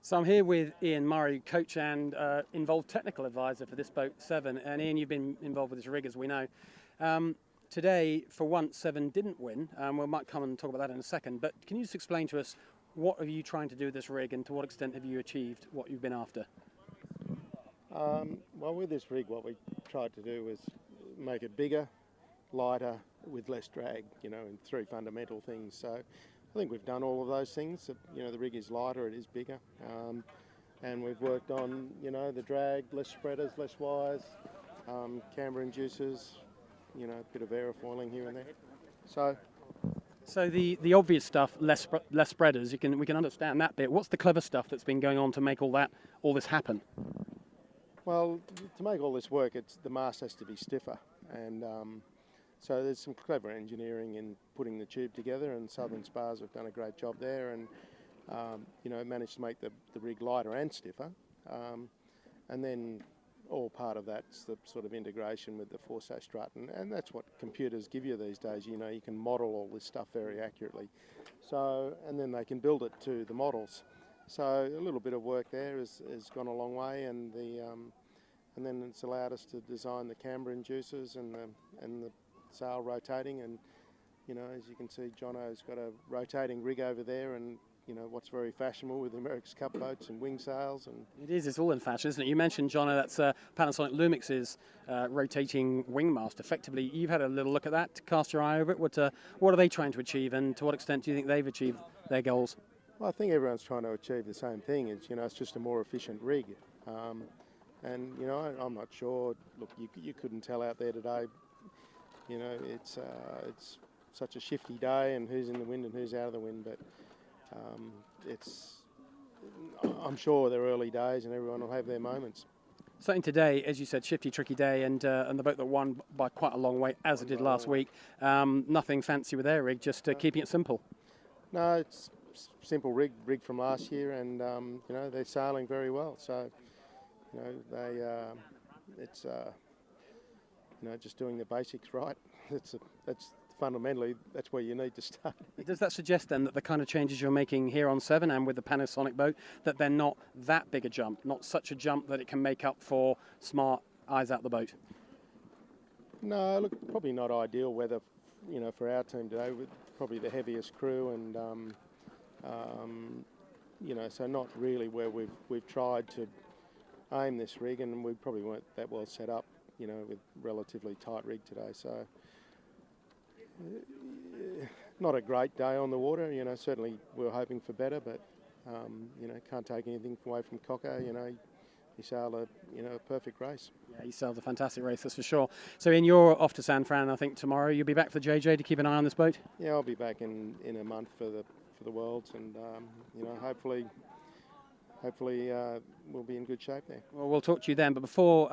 So I'm here with Iain Murry, coach and involved technical advisor for this boat, 7. And Iain, you've been involved with this rig, as we know. Today, for once, 7 didn't win. We might come and talk about that in a second. But can you just explain to us, what are you trying to do with this rig, and to what extent have you achieved what you've been after? Well, with this rig, what we tried to do was make it bigger, lighter, with less drag, in 3 fundamental things. So I think we've done all of those things. The rig is lighter, it is bigger, and we've worked on, the drag, less spreaders, less wires, camber inducers, a bit of aerofoiling here and there. So the obvious stuff, less spreaders, we can understand that bit. What's the clever stuff that's been going on to make all this happen? Well, to make all this work, the mast has to be stiffer, and so there's some clever engineering in putting the tube together, and 7's have done a great job there, and managed to make the rig lighter and stiffer, and then all part of that's the sort of integration with the Forso strut, and that's what computers give you these days. You can model all this stuff very accurately, and then they can build it to the models. So a little bit of work there has gone a long way, and then it's allowed us to design the camber inducers and the sail rotating, and as you can see, Jono's got a rotating rig over there, and what's very fashionable with America's Cup boats and wing sails. And it's all in fashion, isn't it? You mentioned, Jono, that's Panasonic Lumix's rotating wing mast. Effectively, you've had a little look at that, to cast your eye over it. What are they trying to achieve, and to what extent do you think they've achieved their goals? Well, I think everyone's trying to achieve the same thing. It's just a more efficient rig, and I'm not sure. Look, you couldn't tell out there today. It's such a shifty day, and who's in the wind and who's out of the wind. But I'm sure they're early days, and everyone will have their moments. Certainly today, as you said, shifty, tricky day, and the boat that won by quite a long way, as it did last week. Nothing fancy with their rig, just keeping it simple. No, it's simple rig from last year, and they're sailing very well. So it's just doing the basics right. That's fundamentally, that's where you need to start. Does that suggest then that the kind of changes you're making here on 7 and with the Panasonic boat, that they're not that big a jump, not such a jump that it can make up for smart eyes out the boat? No, look, probably not ideal weather, for our team today, with probably the heaviest crew, and so not really where we've tried to aim this rig, and we probably weren't that well set up, with relatively tight rig today. So not a great day on the water. Certainly we were hoping for better, but can't take anything away from Coco. He sailed a perfect race. Yeah, he sailed a fantastic race, that's for sure. So you're off to San Fran, I think, tomorrow. You'll be back for JJ to keep an eye on this boat? Yeah, I'll be back in a month for the Worlds, and hopefully we'll be in good shape there. Well, we'll talk to you then. But before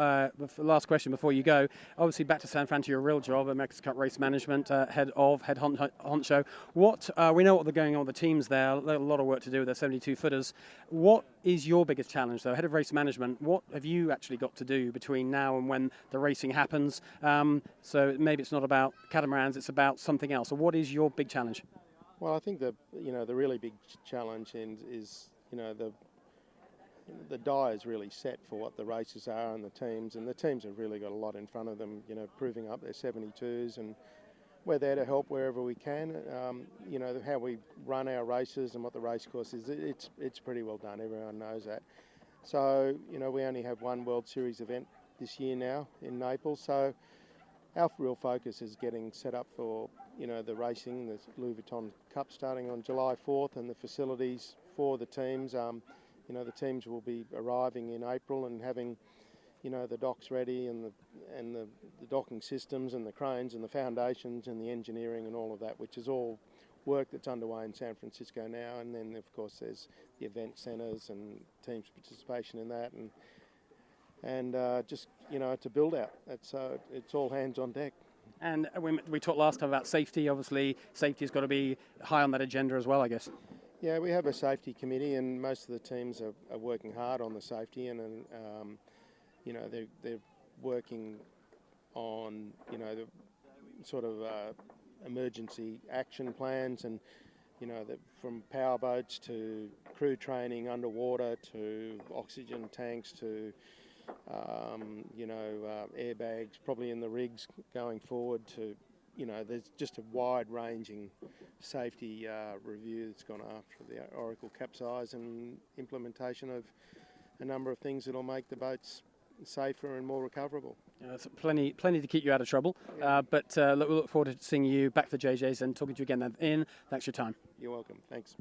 last question before you go, obviously back to San Fran to your real job, America's Cup Race Management, head honcho. We know what they're going on with the teams there. A lot of work to do with their 72 footers. What is your biggest challenge, though, head of race management? What have you actually got to do between now and when the racing happens? So maybe it's not about catamarans, it's about something else. So what is your big challenge? Well, I think the really big challenge is the die is really set for what the races are, and the teams have really got a lot in front of them, proving up their 72s, and we're there to help wherever we can. How we run our races and what the race course is, it's pretty well done. Everyone knows that. So, we only have one World Series event this year now in Naples, so our real focus is getting set up for, the racing, the Louis Vuitton Cup starting on July 4th, and the facilities for the teams. The teams will be arriving in April and having, the docks ready, and the docking systems and the cranes and the foundations and the engineering and all of that, which is all work that's underway in San Francisco now. And then, of course, there's the event centres and teams' participation in that, and just, it's a build out. It's all hands on deck. And we talked last time about safety. Obviously, safety has got to be high on that agenda as well, I guess. Yeah, we have a safety committee, and most of the teams are working hard on the safety, and they're working on the sort of emergency action plans, and from power boats to crew training underwater to oxygen tanks to airbags, probably in the rigs going forward to, there's just a wide-ranging safety review that's gone after the Oracle capsize and implementation of a number of things that'll make the boats safer and more recoverable. That's plenty to keep you out of trouble. But we look forward to seeing you back for JJ's and talking to you again then. Ian, thanks for your time. You're welcome. Thanks.